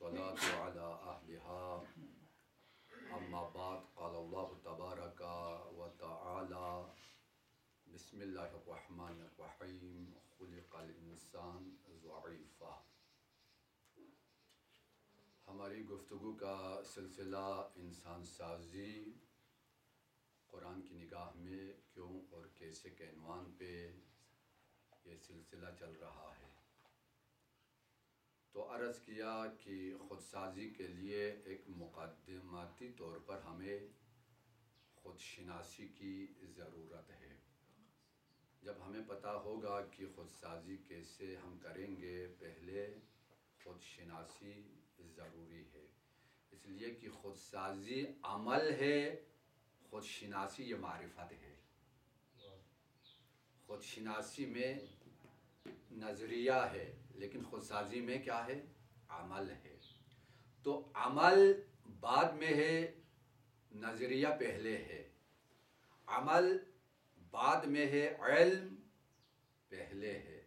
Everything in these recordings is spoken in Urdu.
والصلاة على أهلها أما بعد قال الله تبارك وتعالى بسم الله الرحمن الرحيم خلق الإنسان ضعيفا۔ ہماری گفتگو کا سلسلہ انسان سازی قرآن کی نگاہ میں کیوں اور کیسے کے عنوان پہ یہ سلسلہ چل رہا ہے۔ تو عرض کیا کہ خود سازی کے لیے ایک مقدماتی طور پر ہمیں خود شناسی کی ضرورت ہے۔ جب ہمیں پتہ ہوگا کہ خود سازی کیسے ہم کریں گے، پہلے خود شناسی ضروری ہے، اس لیے کہ خود سازی عمل ہے، خود شناسی یہ معرفت ہے۔ خود شناسی میں نظریہ ہے لیکن خود سازی میں کیا ہے؟ عمل ہے۔ تو عمل بعد میں ہے، نظریہ پہلے ہے۔ عمل بعد میں ہے، علم پہلے ہے۔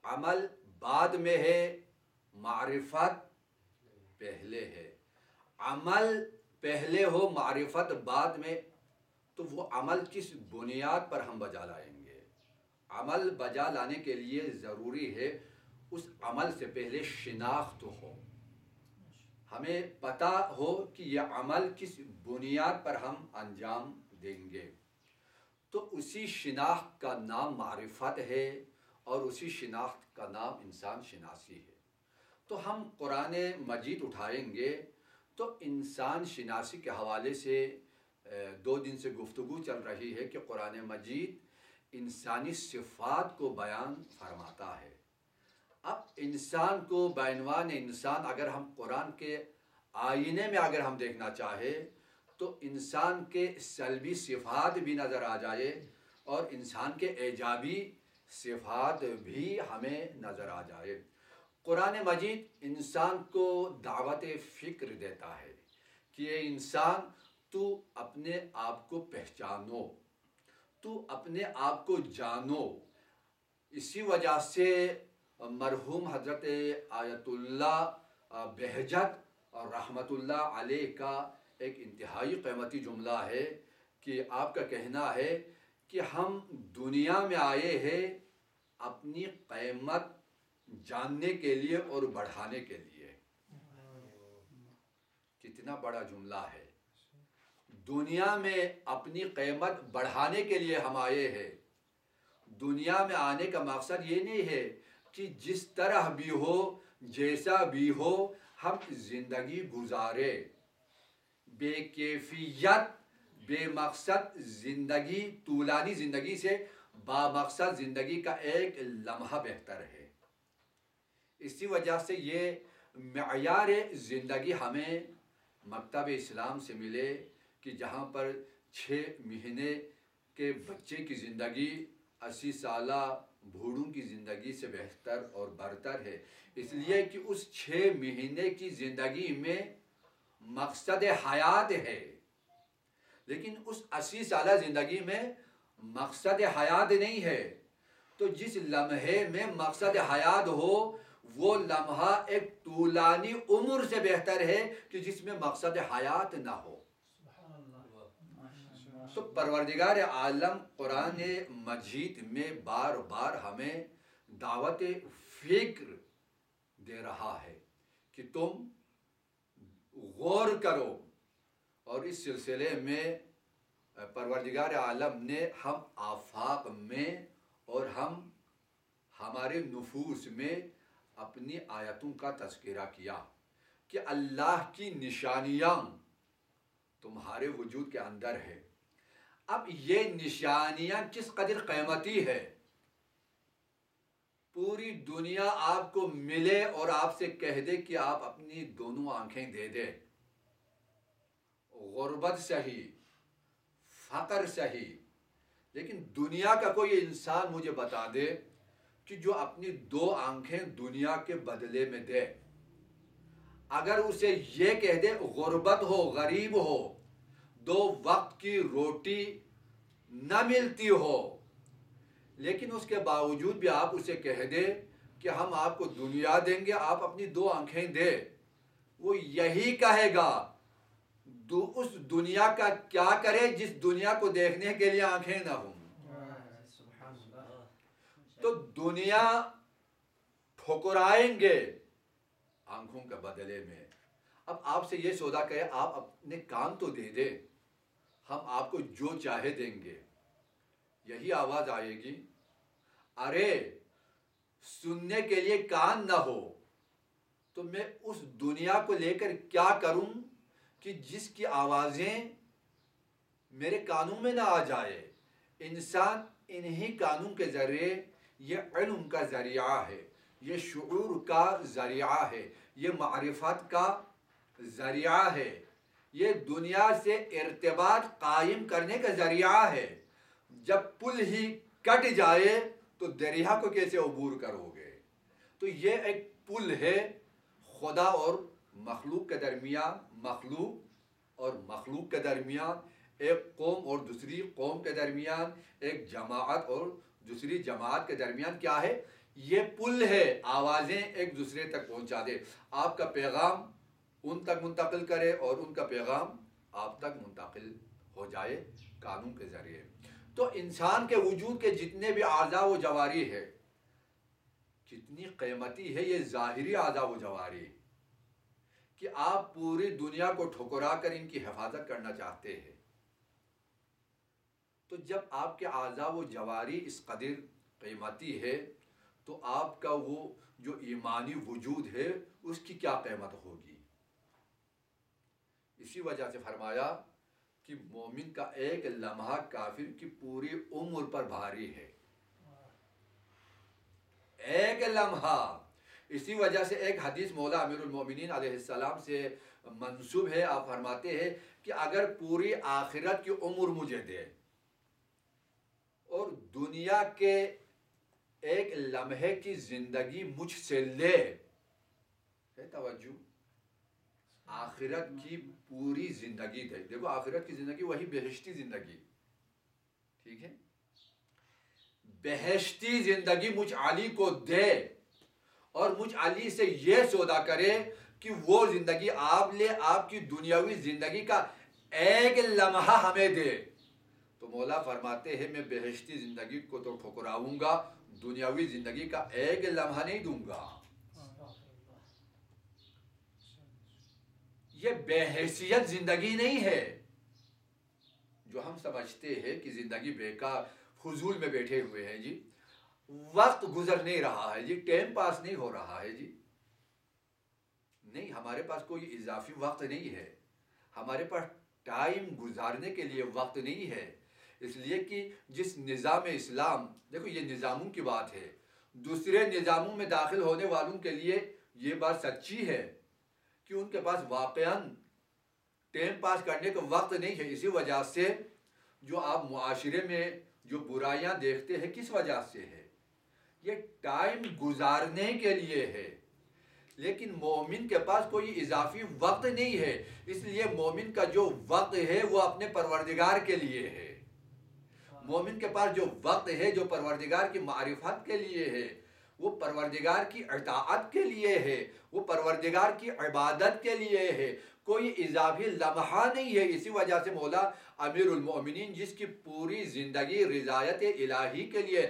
عمل بعد میں ہے، معرفت پہلے ہے۔ عمل پہلے ہو، معرفت بعد میں، تو وہ عمل کس بنیاد پر ہم بجا لائیں گے؟ عمل بجا لانے کے لیے ضروری ہے اس عمل سے پہلے شناخت ہو، ہمیں پتہ ہو کہ یہ عمل کس بنیاد پر ہم انجام دیں گے۔ تو اسی شناخت کا نام معرفت ہے اور اسی شناخت کا نام انسان شناسی ہے۔ تو ہم قرآن مجید اٹھائیں گے تو انسان شناسی کے حوالے سے 2 دن سے گفتگو چل رہی ہے کہ قرآن مجید انسانی صفات کو بیان فرماتا ہے۔ اب انسان کو بعنوان انسان اگر ہم قرآن کے آئینے میں اگر ہم دیکھنا چاہے تو انسان کے سلبی صفات بھی نظر آ جائے اور انسان کے ایجابی صفات بھی ہمیں نظر آ جائے۔ قرآن مجید انسان کو دعوت فکر دیتا ہے کہ اے انسان، تو اپنے آپ کو پہچانو، تو اپنے آپ کو جانو۔ اسی وجہ سے مرحوم حضرت آیت اللہ بہجت اور رحمت اللہ علیہ کا ایک انتہائی قیمتی جملہ ہے کہ آپ کا کہنا ہے کہ ہم دنیا میں آئے ہیں اپنی قیمت جاننے کے لیے اور بڑھانے کے لیے۔ کتنا بڑا جملہ ہے! دنیا میں اپنی قیمت بڑھانے کے لیے ہم آئے ہیں۔ دنیا میں آنے کا مقصد یہ نہیں ہے کہ جس طرح بھی ہو، جیسا بھی ہو، ہم زندگی گزارے۔ بے کیفیت، بے مقصد زندگی، طولانی زندگی سے با مقصد زندگی کا ایک لمحہ بہتر ہے۔ اسی وجہ سے یہ معیار زندگی ہمیں مکتب اسلام سے ملے کہ جہاں پر 6 مہینے کے بچے کی زندگی 80 سالہ بوڑھوں کی زندگی سے بہتر اور برتر ہے، اس لیے کہ اس 6 مہینے کی زندگی میں مقصد حیات ہے، لیکن اس 80 سالہ زندگی میں مقصد حیات نہیں ہے۔ تو جس لمحے میں مقصد حیات ہو وہ لمحہ ایک طولانی عمر سے بہتر ہے کہ جس میں مقصد حیات نہ ہو۔ تو پروردگار عالم قرآن مجید میں بار بار ہمیں دعوت فکر دے رہا ہے کہ تم غور کرو، اور اس سلسلے میں پروردگار عالم نے ہم آفاق میں اور ہمارے نفوس میں اپنی آیتوں کا تذکرہ کیا کہ اللہ کی نشانیاں تمہارے وجود کے اندر ہے۔ اب یہ نشانیاں کس قدر قیمتی ہے؟ پوری دنیا آپ کو ملے اور آپ سے کہہ دے کہ آپ اپنی دونوں آنکھیں دے دے، غربت سہی، فقر سہی، لیکن دنیا کا کوئی انسان مجھے بتا دے کہ جو اپنی 2 آنکھیں دنیا کے بدلے میں دے۔ اگر اسے یہ کہہ دے غربت ہو، غریب ہو، 2 وقت کی روٹی نہ ملتی ہو، لیکن اس کے باوجود بھی آپ اسے کہہ دے کہ ہم آپ کو دنیا دیں گے، آپ اپنی 2 آنکھیں دے، وہ یہی کہے گا اس دنیا کا کیا کرے جس دنیا کو دیکھنے کے لیے آنکھیں نہ ہوں. تو دنیا ٹھکرائیں گے آنکھوں کے بدلے میں. اب آپ سے یہ سودا کہے آپ اپنے کان تو دے دیں, ہم آپ کو جو چاہے دیں گے. یہی آواز آئے گی, ارے سننے کے لیے کان نہ ہو تو میں اس دنیا کو لے کر کیا کروں کہ جس کی آوازیں میرے کانوں میں نہ آ جائے. انسان انہی کانوں کے ذریعے یہ علم کا ذریعہ ہے, یہ شعور کا ذریعہ ہے, یہ معرفت کا ذریعہ ہے, یہ دنیا سے ارتباط قائم کرنے کا ذریعہ ہے. جب پل ہی کٹ جائے تو دریا کو کیسے عبور کرو گے؟ تو یہ ایک پل ہے خدا اور مخلوق کے درمیان, مخلوق اور مخلوق کے درمیان, ایک قوم اور دوسری قوم کے درمیان, ایک جماعت اور دوسری جماعت کے درمیان. کیا ہے یہ پل ہے, آوازیں ایک دوسرے تک پہنچا دے, آپ کا پیغام ان تک منتقل کرے اور ان کا پیغام آپ تک منتقل ہو جائے کانوں کے ذریعے. تو انسان کے وجود کے جتنے بھی اعضاء و جواری ہے, کتنی قیمتی ہے یہ ظاہری اعضاء و جواری کہ آپ پوری دنیا کو ٹھکرا کر ان کی حفاظت کرنا چاہتے ہیں. تو جب آپ کے اعضاء و جواری اس قدر قیمتی ہے تو آپ کا وہ جو ایمانی وجود ہے اس کی کیا قیمت ہوگی؟ اسی وجہ سے فرمایا کہ مومن کا ایک لمحہ کافر کی پوری عمر پر بھاری ہے. ایک لمحہ. اسی وجہ سے ایک حدیث مولا امیر المومنین علیہ السلام سے منسوب ہے, آپ فرماتے ہیں کہ اگر پوری آخرت کی عمر مجھے دے اور دنیا کے ایک لمحے کی زندگی مجھ سے لے, ہے توجہ, آخرت کی پوری زندگی دے. دیکھو آخرت کی زندگی وہی بہشتی زندگی, ٹھیک ہے, بہشتی زندگی مجھ علی کو دے اور مجھ علی سے یہ سودا کرے کہ وہ زندگی آپ لے, آپ کی دنیاوی زندگی کا ایک لمحہ ہمیں دے. تو مولا فرماتے ہیں میں بہشتی زندگی کو تو ٹھکراؤں گا, دنیاوی زندگی کا ایک لمحہ نہیں دوں گا. یہ بے حیثیت زندگی نہیں ہے جو ہم سمجھتے ہیں کہ زندگی بیکار, فضول میں بیٹھے ہوئے ہیں جی, وقت گزر نہیں رہا ہے جی, ٹائم پاس نہیں ہو رہا ہے جی. نہیں, ہمارے پاس کوئی اضافی وقت نہیں ہے, ہمارے پاس ٹائم گزارنے کے لیے وقت نہیں ہے. اس لیے کہ جس نظام اسلام, دیکھو یہ نظاموں کی بات ہے, دوسرے نظاموں میں داخل ہونے والوں کے لیے یہ بات سچی ہے کہ ان کے پاس واقعاً ٹائم پاس کرنے کا وقت نہیں ہے. اسی وجہ سے جو آپ معاشرے میں جو برائیاں دیکھتے ہیں کس وجہ سے ہے, یہ ٹائم گزارنے کے لیے ہے. لیکن مومن کے پاس کوئی اضافی وقت نہیں ہے, اس لیے مومن کا جو وقت ہے وہ اپنے پروردگار کے لیے ہے. مومن کے پاس جو وقت ہے جو پروردگار کی معرفت کے لیے ہے, وہ پروردگار کی اطاعت کے لیے ہے, وہ پروردگار کی عبادت کے لیے ہے, کوئی اضافی لمحہ نہیں ہے. اسی وجہ سے مولا امیر المومنین جس کی پوری زندگی رضایت الہی کے لیے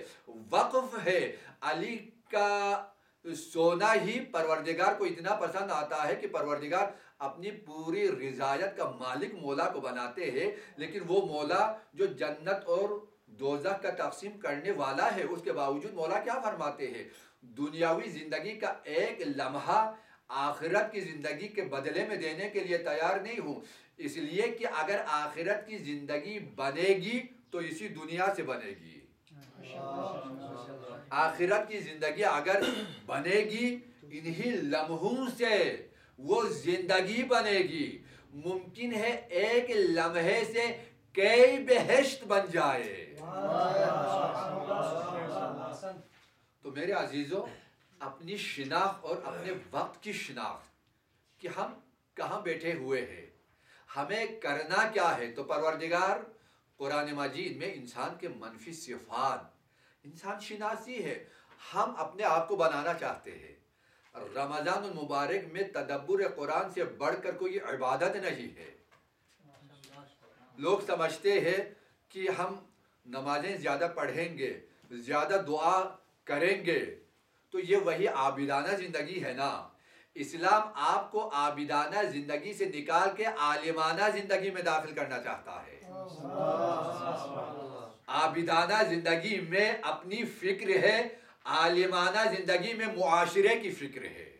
وقف ہے, علی کا سونا ہی پروردگار کو اتنا پسند آتا ہے کہ پروردگار اپنی پوری رضایت کا مالک مولا کو بناتے ہیں. لیکن وہ مولا جو جنت اور دوزخ کا تقسیم کرنے والا ہے, اس کے باوجود مولا کیا فرماتے ہیں, دنیاوی زندگی کا ایک لمحہ آخرت کی زندگی کے بدلے میں دینے کے لیے تیار نہیں ہوں. اس لیے کہ اگر آخرت کی زندگی بنے گی تو اسی دنیا سے بنے گی. آخرت کی زندگی اگر بنے گی انہی لمحوں سے وہ زندگی بنے گی. ممکن ہے ایک لمحے سے کئی بہشت بن جائے. تو میرے عزیزوں, اپنی شناخت اور اپنے وقت کی شناخت کہ ہم کہاں بیٹھے ہوئے ہیں, ہمیں کرنا کیا ہے. تو پروردگار قرآن مجید میں انسان کے منفی صفات, انسان شناسی ہے, ہم اپنے آپ کو بنانا چاہتے ہیں, رمضان المبارک میں تدبر قرآن سے بڑھ کر کوئی عبادت نہیں ہے۔ لوگ سمجھتے ہیں کہ ہم نمازیں زیادہ پڑھیں گے، زیادہ دعا کریں گے تو یہ وہی عابدانہ زندگی ہے نا۔ اسلام آپ کو عابدانہ زندگی سے نکال کے عالمانہ زندگی میں داخل کرنا چاہتا ہے۔ عابدانہ زندگی میں اپنی فکر ہے، عالمانہ زندگی میں معاشرے کی فکر ہے۔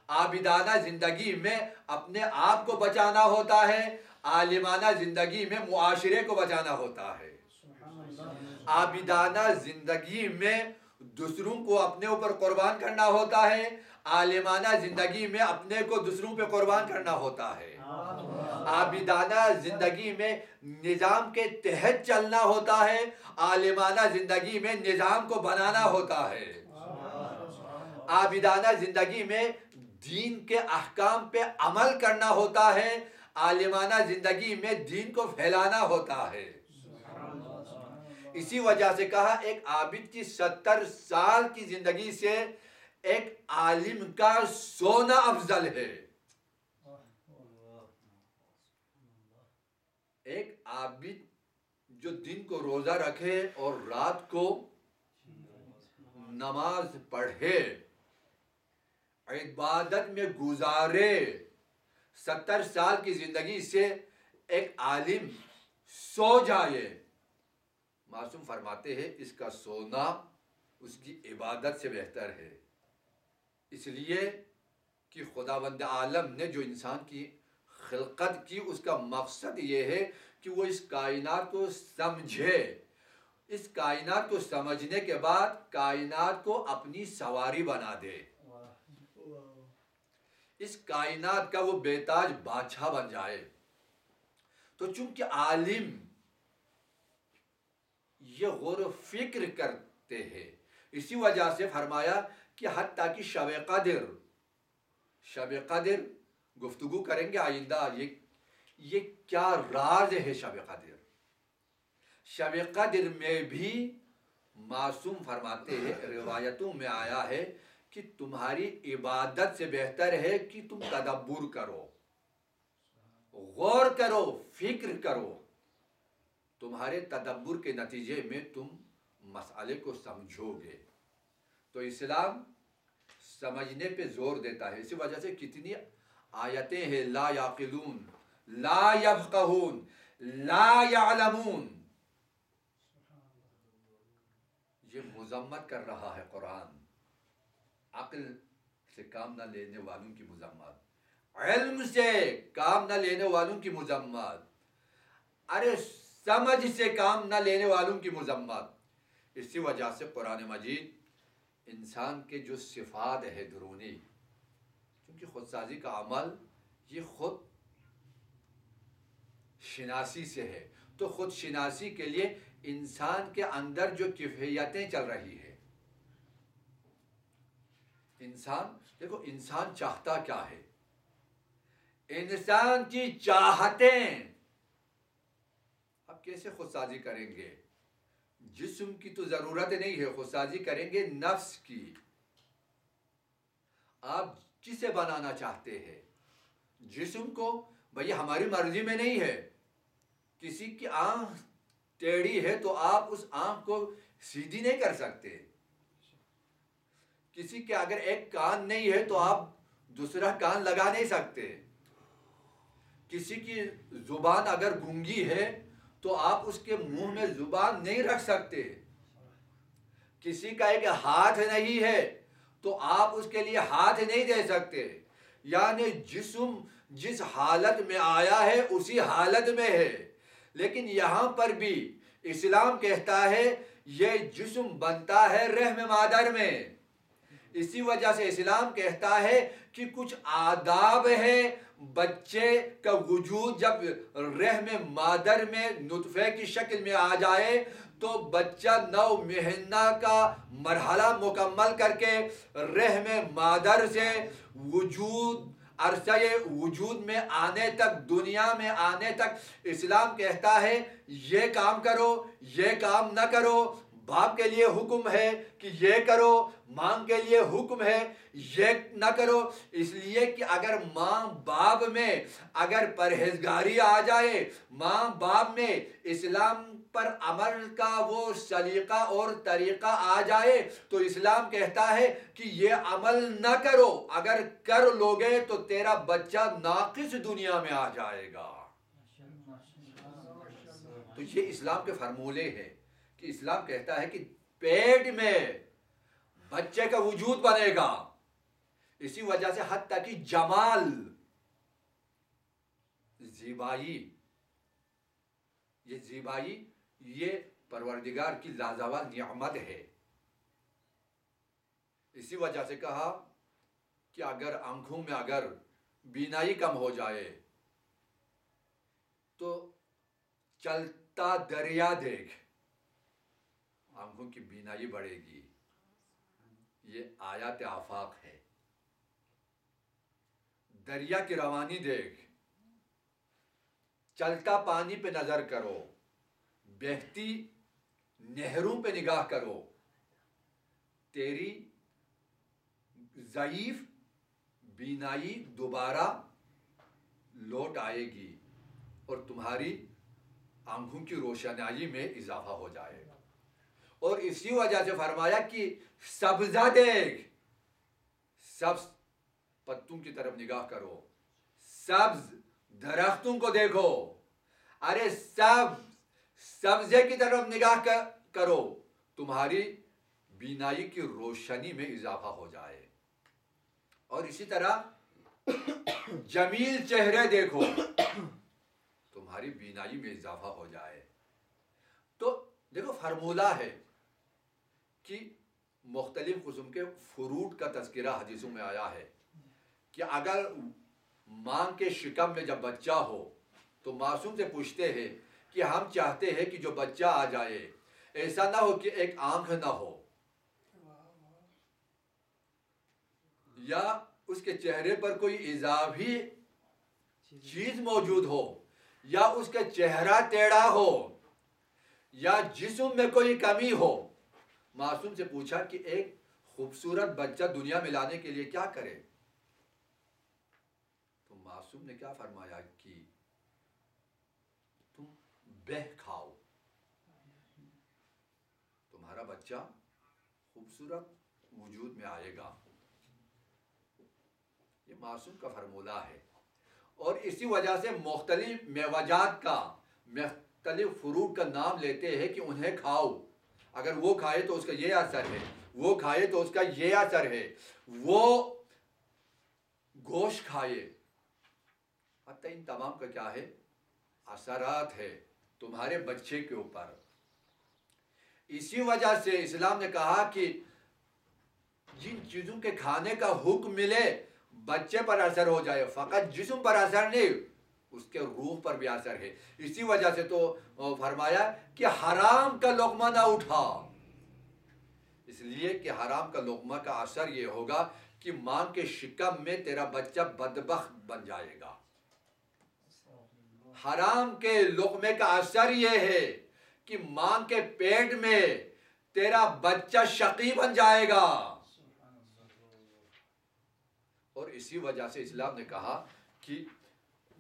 عابدانہ زندگی میں اپنے آپ کو بچانا ہوتا ہے، عالمانہ زندگی میں معاشرے کو بچانا ہوتا ہے۔ عابدانہ زندگی میں دوسروں کو اپنے اوپر قربان کرنا ہوتا ہے، عالمانہ زندگی میں اپنے کو دوسروں پہ قربان کرنا ہوتا ہے۔ عابدانہ زندگی میں نظام کے تحت چلنا ہوتا ہے، عالمانہ زندگی میں نظام کو بنانا ہوتا ہے۔ عابدانہ زندگی میں دین کے احکام پہ عمل کرنا ہوتا ہے، عالمانہ زندگی میں دین کو پھیلانا ہوتا ہے۔ اسی وجہ سے کہا ایک عابد کی 70 سال کی زندگی سے ایک عالم کا سونا افضل ہے۔ ایک عابد جو دن کو روزہ رکھے اور رات کو نماز پڑھے، عبادت میں گزارے، 70 سال کی زندگی سے ایک عالم سو جائے، معصوم فرماتے ہیں اس کا سونا اس کی عبادت سے بہتر ہے۔ اس لیے کہ خداوند عالم نے جو انسان کی خلقت کی، اس کا مقصد یہ ہے کہ وہ اس کائنات کو سمجھے، اس کائنات کو سمجھنے کے بعد کائنات کو اپنی سواری بنا دے، اس کائنات کا وہ بے تاج بادشاہ بن جائے۔ تو چونکہ عالم یہ غور و فکر کرتے ہیں، اسی وجہ سے فرمایا کہ حتیٰ کہ شب قدر گفتگو کریں گے آئندہ، یہ کیا راز ہے شب قدر۔ شب قدر میں بھی معصوم فرماتے ہیں، روایتوں میں آیا ہے کہ تمہاری عبادت سے بہتر ہے کہ تم تدبر کرو، غور کرو، فکر کرو۔ تمہارے تدبر کے نتیجے میں تم مسئلے کو سمجھو گے۔ تو اسلام سمجھنے پہ زور دیتا ہے، اسی وجہ سے کتنی آیتیں ہیں، لا یعقلون، لا یفقہون، لا یعلمون۔ یہ مذمت کر رہا ہے قرآن، عقل سے کام نہ لینے والوں کی مذمت، علم سے کام نہ لینے والوں کی مذمت، ارے سمجھ سے کام نہ لینے والوں کی مذمت۔ اسی وجہ سے قرآن مجید انسان کے جو صفات ہے درونی، کیونکہ خودسازی کا عمل یہ خود شناسی سے ہے، تو خود شناسی کے لیے انسان کے اندر جو کیفیتیں چل رہی ہے، انسان دیکھو انسان چاہتا کیا ہے، انسان کی چاہتیں اب کیسے خودسازی کریں گے؟ جسم کی تو ضرورت نہیں ہے، خودسازی کریں گے نفس کی۔ آپ کسے بنانا چاہتے ہیں؟ جسم کو؟ بھئی ہماری مرضی میں نہیں ہے، کسی کی آنکھ ٹیڑھی ہے تو آپ اس آنکھ کو سیدھی نہیں کر سکتے، کسی کے اگر ایک کان نہیں ہے تو آپ دوسرا کان لگا نہیں سکتے، کسی کی زبان اگر گونگی ہے تو آپ اس کے منہ میں زبان نہیں رکھ سکتے، کسی کا ایک ہاتھ نہیں ہے تو آپ اس کے لیے ہاتھ نہیں دے سکتے۔ یعنی جسم جس حالت میں آیا ہے اسی حالت میں ہے، لیکن یہاں پر بھی اسلام کہتا ہے یہ جسم بنتا ہے رحم مادر میں۔ اسی وجہ سے اسلام کہتا ہے کہ کچھ آداب ہے، بچے کا وجود جب رحم مادر میں نطفے کی شکل میں آ جائے تو بچہ 9 مہینہ کا مرحلہ مکمل کر کے رحم مادر سے وجود عرصہ وجود میں آنے تک، دنیا میں آنے تک اسلام کہتا ہے یہ کام کرو، یہ کام نہ کرو، باپ کے لیے حکم ہے کہ یہ کرو، ماں کے لیے حکم ہے یہ نہ کرو، اس لیے کہ اگر ماں باپ میں اگر پرہیزگاری آ جائے، ماں باپ میں اسلام پر عمل کا وہ سلیقہ اور طریقہ آ جائے، تو اسلام کہتا ہے کہ یہ عمل نہ کرو، اگر کر لوگے تو تیرا بچہ ناقص دنیا میں آ جائے گا۔ تو یہ اسلام کے فرمولے ہیں کہ اسلام کہتا ہے کہ پیٹ میں بچے کا وجود بنے گا، اسی وجہ سے حتیٰ کہ جمال، زیبائی، یہ زیبائی یہ پروردگار کی لازوال نعمت ہے۔ اسی وجہ سے کہا کہ اگر آنکھوں میں اگر بینائی کم ہو جائے تو چلتا دریا دیکھ، آنکھوں کی بینائی بڑھے گی، یہ آیات آفاق ہے۔ دریا کی روانی دیکھ، چلتا پانی پہ نظر کرو، بہتی نہروں پہ نگاہ کرو، تیری ضعیف بینائی دوبارہ لوٹ آئے گی اور تمہاری آنکھوں کی روشنائی میں اضافہ ہو جائے گا۔ اور اسی وجہ سے فرمایا کہ سبزہ دیکھ، سبز پتوں کی طرف نگاہ کرو، سبز درختوں کو دیکھو، ارے سبزے کی طرف نگاہ کرو، تمہاری بینائی کی روشنی میں اضافہ ہو جائے۔ اور اسی طرح جمیل چہرے دیکھو، تمہاری بینائی میں اضافہ ہو جائے۔ تو دیکھو فرمولہ ہے کہ مختلف قسم کے فروٹ کا تذکرہ حدیثوں میں آیا ہے کہ اگر ماں کے شکم میں جب بچہ ہو تو معصوم سے پوچھتے ہیں کہ ہم چاہتے ہیں کہ جو بچہ آ جائے ایسا نہ ہو کہ ایک آنکھ نہ ہو، یا اس کے چہرے پر کوئی اضافی چیز موجود ہو، یا اس کا چہرہ ٹیڑھا ہو، یا جسم میں کوئی کمی ہو۔ معصوم سے پوچھا کہ ایک خوبصورت بچہ دنیا میں لانے کے لیے کیا کرے؟ تو معصوم نے کیا فرمایا کہ تم بہ کھاؤ، تمہارا بچہ خوبصورت وجود میں آئے گا۔ یہ معصوم کا فرمولہ ہے۔ اور اسی وجہ سے مختلف میوجات کا، مختلف فروٹ کا نام لیتے ہیں کہ انہیں کھاؤ، اگر وہ کھائے تو اس کا یہ اثر ہے، وہ کھائے تو اس کا یہ اثر ہے، وہ گوشت کھائے، حتیٰ ان تمام کا کیا ہے؟ اثرات ہے تمہارے بچے کے اوپر۔ اسی وجہ سے اسلام نے کہا کہ جن چیزوں کے کھانے کا حکم ملے بچے پر اثر ہو جائے، فقط جسم پر اثر نہیں، اس کے روح پر بھی اثر ہے۔ اسی وجہ سے تو فرمایا کہ حرام کا لقمہ نہ اٹھا، اس لیے کہ حرام کا لقمہ کا اثر یہ ہوگا کہ ماں کے شکم میں تیرا بچہ بدبخت بن جائے گا۔ حرام کے لقمے کا اثر یہ ہے کہ ماں کے پیٹ میں تیرا بچہ شقی بن جائے گا۔ اور اسی وجہ سے اسلام نے کہا کہ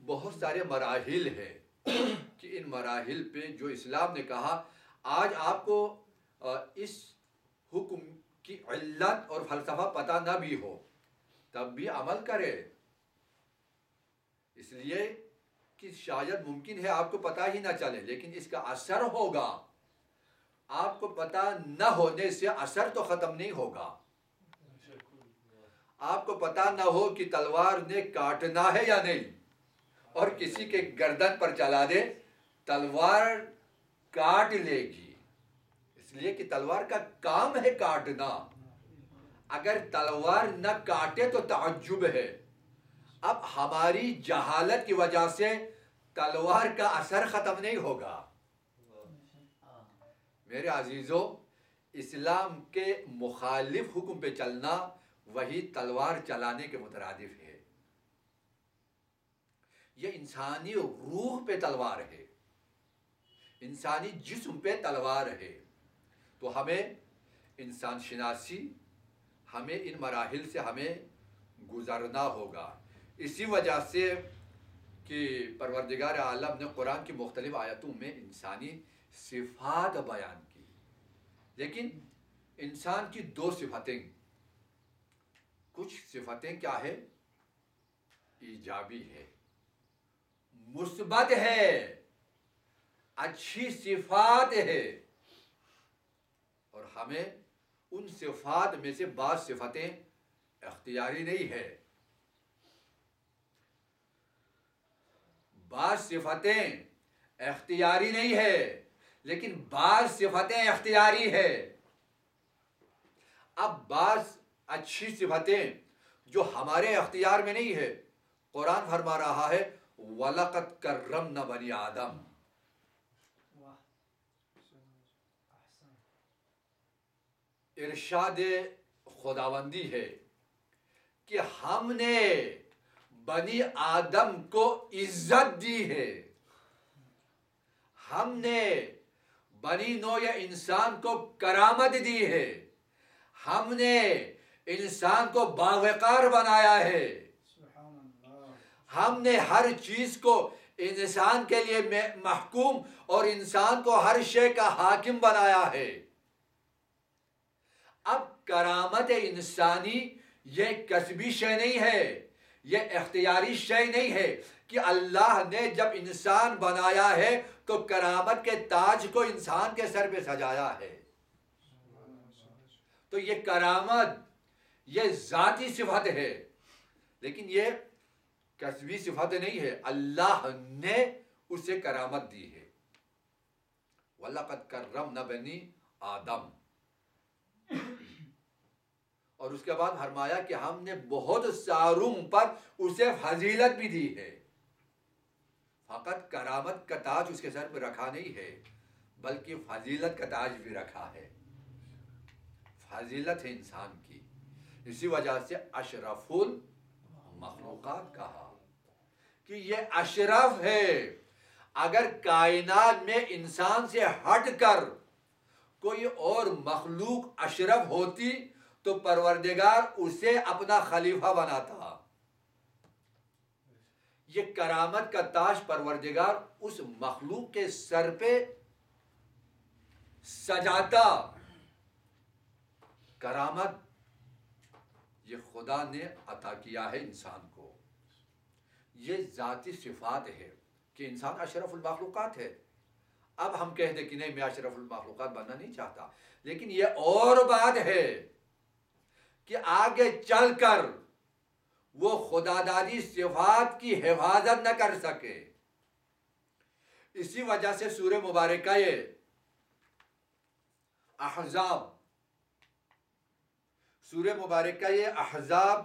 بہت سارے مراحل ہیں کہ ان مراحل پہ جو اسلام نے کہا، آج آپ کو اس حکم کی علت اور فلسفہ پتہ نہ بھی ہو تب بھی عمل کرے، اس لیے کہ شاید ممکن ہے آپ کو پتہ ہی نہ چلے لیکن اس کا اثر ہوگا۔ آپ کو پتہ نہ ہونے سے اثر تو ختم نہیں ہوگا۔ آپ کو پتہ نہ ہو کہ تلوار نے کاٹنا ہے یا نہیں، اور کسی کے گردن پر چلا دے تلوار کاٹ لے گی، اس لیے کہ تلوار کا کام ہے کاٹنا۔ اگر تلوار نہ کاٹے تو تعجب ہے۔ اب ہماری جہالت کی وجہ سے تلوار کا اثر ختم نہیں ہوگا۔ میرے عزیزو، اسلام کے مخالف حکم پہ چلنا وہی تلوار چلانے کے مترادف ہے۔ یہ انسانی روح پہ تلوار ہے، انسانی جسم پہ تلوار ہے۔ تو ہمیں انسان شناسی، ہمیں ان مراحل سے ہمیں گزرنا ہوگا. اسی وجہ سے کہ پروردگار عالم نے قرآن کی مختلف آیتوں میں انسانی صفات بیان کی، لیکن انسان کی دو صفتیں، کچھ صفتیں کیا ہے؟ ایجابی ہے، مثبت ہے، اچھی صفات ہے، اور ہمیں ان صفات میں سے بعض صفتیں اختیاری نہیں ہے. بعض صفتیں اختیاری نہیں ہے، لیکن بعض صفتیں اختیاری ہے. اب بعض اچھی صفتیں جو ہمارے اختیار میں نہیں ہے، قرآن فرما رہا ہے وَلَقَدْ كَرَّمْنَا بَنِي آدم. ارشاد خداوندی ہے کہ ہم نے بنی آدم کو عزت دی ہے، ہم نے بنی نوع انسان کو کرامت دی ہے، ہم نے انسان کو باوقار بنایا ہے، ہم نے ہر چیز کو انسان کے لیے محکوم اور انسان کو ہر شے کا حاکم بنایا ہے. اب کرامت انسانی یہ کسبی شے نہیں ہے، یہ اختیاری شے نہیں ہے کہ اللہ نے جب انسان بنایا ہے تو کرامت کے تاج کو انسان کے سر پہ سجایا ہے. تو یہ کرامت یہ ذاتی صفت ہے، لیکن یہ کسبی صفت نہیں ہے، اللہ نے اسے کرامت دی ہے. وَلَقَدْ كَرَّمْنَا بَنِي آدم. اور اس کے بعد فرمایا کہ ہم نے بہت ساروں پر اسے فضیلت بھی دی ہے. فقط کرامت کا تاج اس کے سر پہ رکھا نہیں ہے، بلکہ فضیلت کا تاج بھی رکھا ہے. فضیلت ہے انسان کی، اسی وجہ سے اشرف المخلوقات کہا کہ یہ اشرف ہے. اگر کائنات میں انسان سے ہٹ کر کوئی اور مخلوق اشرف ہوتی تو پروردگار اسے اپنا خلیفہ بناتا. یہ کرامت کا تاج پروردگار اس مخلوق کے سر پہ سجاتا. کرامت یہ خدا نے عطا کیا ہے انسان کو، یہ ذاتی صفات ہے کہ انسان اشرف المخلوقات ہے. اب ہم کہہ دیں کہ نہیں میں اشرف المخلوقات بننا نہیں چاہتا، لیکن یہ اور بات ہے کہ آگے چل کر وہ خدا دادی صفات کی حفاظت نہ کر سکے. اسی وجہ سے سورہ مبارکہ احزاب، سورہ مبارکہ احزاب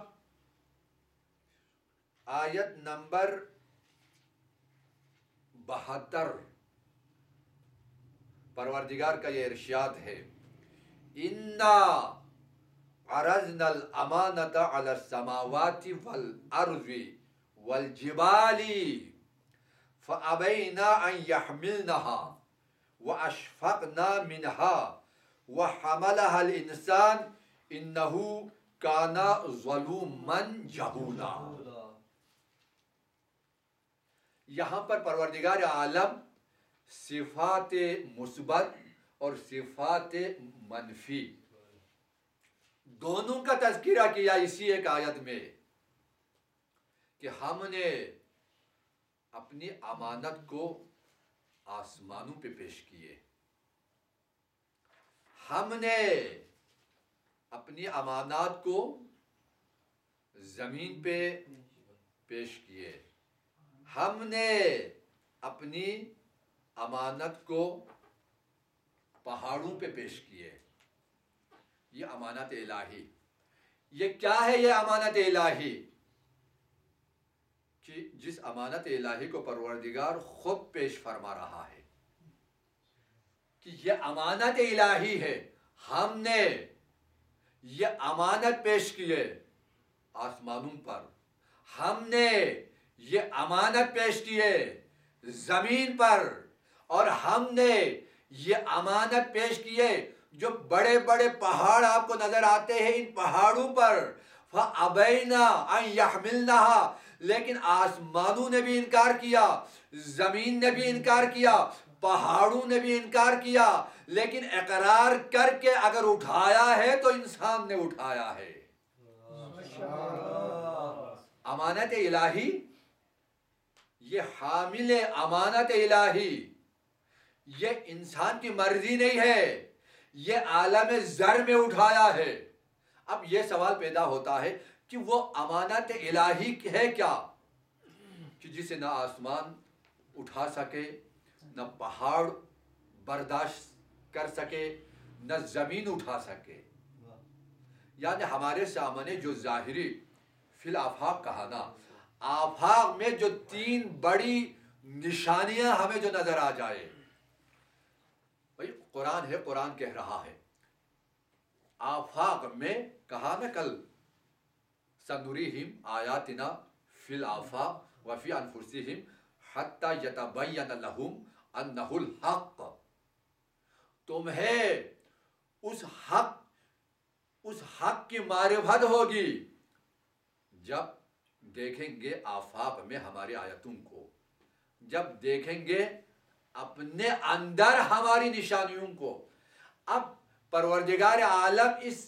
آیت نمبر 72 پروردگار کا یہ ارشاد ہے اِنَّا عَرَضْنَا الْأَمَانَةَ عَلَى السَّمَاوَاتِ وَالْأَرْضِ وَالْجِبَالِ فَأَبَيْنَا أَنْ يَحْمِلْنَهَا وَأَشْفَقْنَا مِنْهَا وَحَمَلَهَا الْإِنسَانُ إِنَّهُ كَانَ ظَلُومًا جَهُولًا. یہاں پر پروردگار عالم صفات مثبت اور صفات منفی دونوں کا تذکرہ کیا اسی ایک آیت میں کہ ہم نے اپنی امانت کو آسمانوں پہ پیش کیے، ہم نے اپنی امانات کو زمین پہ پیش کیے، ہم نے اپنی امانت کو پہاڑوں پہ پیش کیے. یہ امانت الہی. یہ کیا ہے یہ امانت الہی؟ کہ جس امانت الہی کو پروردگار خود پیش فرما رہا ہے کہ یہ امانت الہی ہے، ہم نے یہ امانت پیش کیے آسمانوں پر، ہم نے یہ امانت پیش کیے زمین پر، اور ہم نے یہ امانت پیش کیے جو بڑے بڑے پہاڑ آپ کو نظر آتے ہیں، ان پہاڑوں پر فَأَبَيْنَا أَن يَحْمِلْنَهَا، لیکن آسمانوں نے بھی انکار کیا، زمین نے بھی انکار کیا، پہاڑوں نے بھی انکار کیا، لیکن اقرار کر کے اگر اٹھایا ہے تو انسان نے اٹھایا ہے۔ امانت الہی، یہ حامل امانت الہی، یہ انسان کی مرضی نہیں ہے، یہ عالم زر میں اٹھایا ہے۔ اب یہ سوال پیدا ہوتا ہے کہ وہ امانت الہی ہے کیا، کہ جسے نہ آسمان اٹھا سکے، نہ پہاڑ برداشت کر سکے، نہ زمین اٹھا سکے۔ یعنی ہمارے سامنے جو ظاہری فی الآفاق کہا نا، آفاق میں جو تین بڑی نشانیاں ہمیں جو نظر آ جائے، بھائی قرآن ہے، قرآن کہہ رہا ہے، آفاق میں کہا نا کل، سنریہم آیاتنا فی الآفاق وفی انفسہم حتی یتبین لہم انہ الحق۔ تمہیں اس حق کی معرفت ہوگی جب دیکھیں گے آفاق میں ہماری آیتوں کو، جب دیکھیں گے اپنے اندر ہماری نشانیوں کو۔ اب پروردگار عالم اس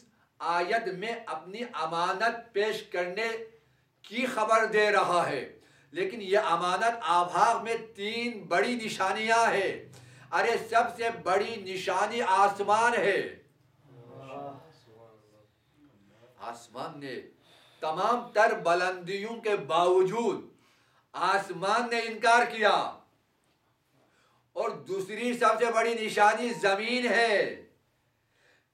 آیت میں اپنی امانت پیش کرنے کی خبر دے رہا ہے، لیکن یہ امانت آفاق میں تین بڑی نشانیاں ہیں۔ ارے سب سے بڑی نشانی آسمان ہے۔ آسمان نے تمام تر بلندیوں کے باوجود آسمان نے انکار کیا۔ اور دوسری سب سے بڑی نشانی زمین ہے،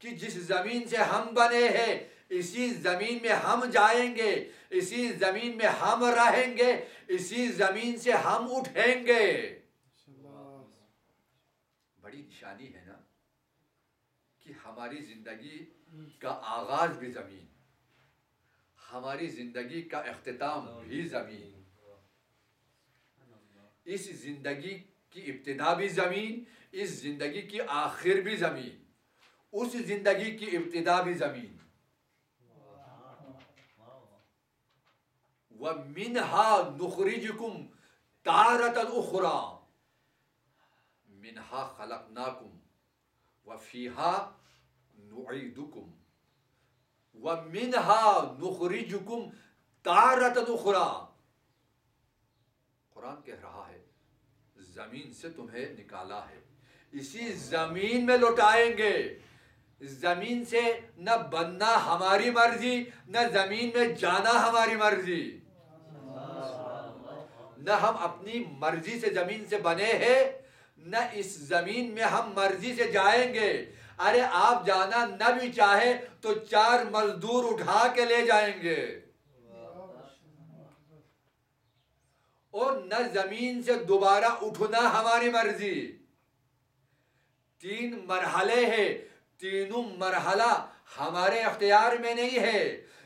کہ جس زمین سے ہم بنے ہیں اسی زمین میں ہم جائیں گے، اسی زمین میں ہم رہیں گے، اسی زمین سے ہم اٹھیں گے۔ بڑی نشانی ہے نا کہ ہماری زندگی کا آغاز بھی زمین، ہماری زندگی کا اختتام بھی زمین، اس زندگی کی ابتدا بھی زمین، اس زندگی کی آخر بھی زمین، اس زندگی کی ابتدا بھی زمین۔ وَمِنْهَا نُخْرِجُكُمْ تَارَةً أُخْرَى مِنْهَا خَلَقْنَاكُمْ وَفِيهَا نُعِيدُكُمْ وَمِنْهَا نُخْرِجُكُمْ تَارَةً أُخْرَى۔ قرآن کہہ رہا ہے زمین سے تمہیں نکالا ہے، اسی زمین میں لوٹائیں گے۔ زمین سے نہ بننا ہماری مرضی، نہ زمین میں جانا ہماری مرضی، نہ ہم اپنی مرضی سے زمین سے بنے ہیں، نہ اس زمین میں ہم مرضی سے جائیں گے۔ ارے آپ جانا نہ بھی چاہے تو 4 مزدور اٹھا کے لے جائیں گے، اور نہ زمین سے دوبارہ اٹھنا ہماری مرضی۔ 3 مرحلے ہیں، تینوں مرحلہ ہمارے اختیار میں نہیں ہے،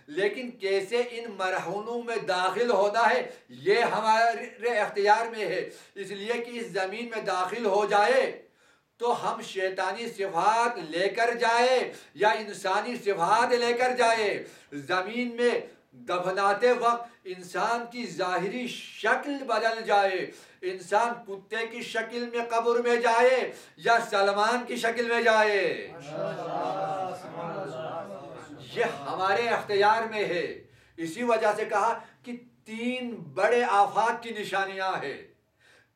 لیکن کیسے ان مرحلوں میں داخل ہونا ہے یہ ہمارے اختیار میں ہے۔ اس لیے کہ اس زمین میں داخل ہو جائے تو ہم شیطانی صفات لے کر جائے یا انسانی صفات لے کر جائے، زمین میں دفناتے وقت انسان کی ظاہری شکل بدل جائے، انسان کتے کی شکل میں قبر میں جائے یا سلمان کی شکل میں جائے، یہ ہمارے اختیار میں ہے۔ اسی وجہ سے کہا کہ 3 بڑے آفات کی نشانیاں ہیں۔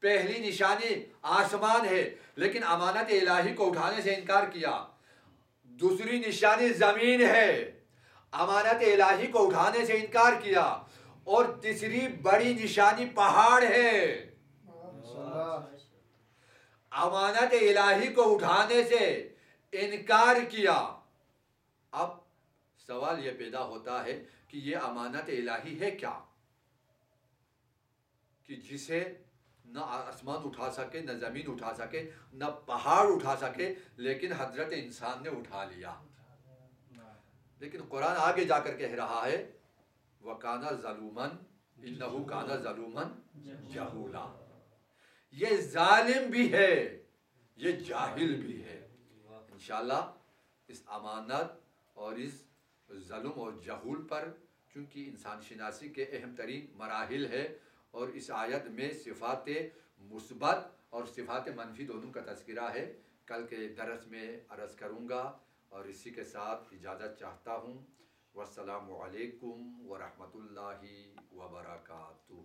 پہلی نشانی آسمان ہے، لیکن امانت الہی کو اٹھانے سے انکار کیا۔ دوسری نشانی زمین ہے، امانت الہی کو اٹھانے سے انکار کیا۔ اور تیسری بڑی نشانی پہاڑ ہے، امانت الہی کو اٹھانے سے انکار کیا۔ اب سوال یہ پیدا ہوتا ہے کہ یہ امانت الہی ہے کیا، کہ جسے نہ آسمان اٹھا سکے، نہ زمین اٹھا سکے، نہ پہاڑ اٹھا سکے، لیکن حضرت انسان نے اٹھا لیا۔ لیکن قرآن آگے جا کر کہہ رہا ہے وَكَانَ ظَلُومًا إِنَّهُ كَانَ ظَلُومًا جَهُولًا، یہ ظالم بھی ہے، یہ جاہل بھی ہے۔ انشاءاللہ اس امانت اور اس ظلم اور جہول پر، چونکہ انسان شناسی کے اہم ترین مراحل ہے، اور اس آیت میں صفات مثبت اور صفات منفی دونوں کا تذکرہ ہے۔ کل کے درس میں عرض کروں گا، اور اسی کے ساتھ اجازت چاہتا ہوں۔ والسلام علیکم ورحمۃ اللہ وبرکاتہ۔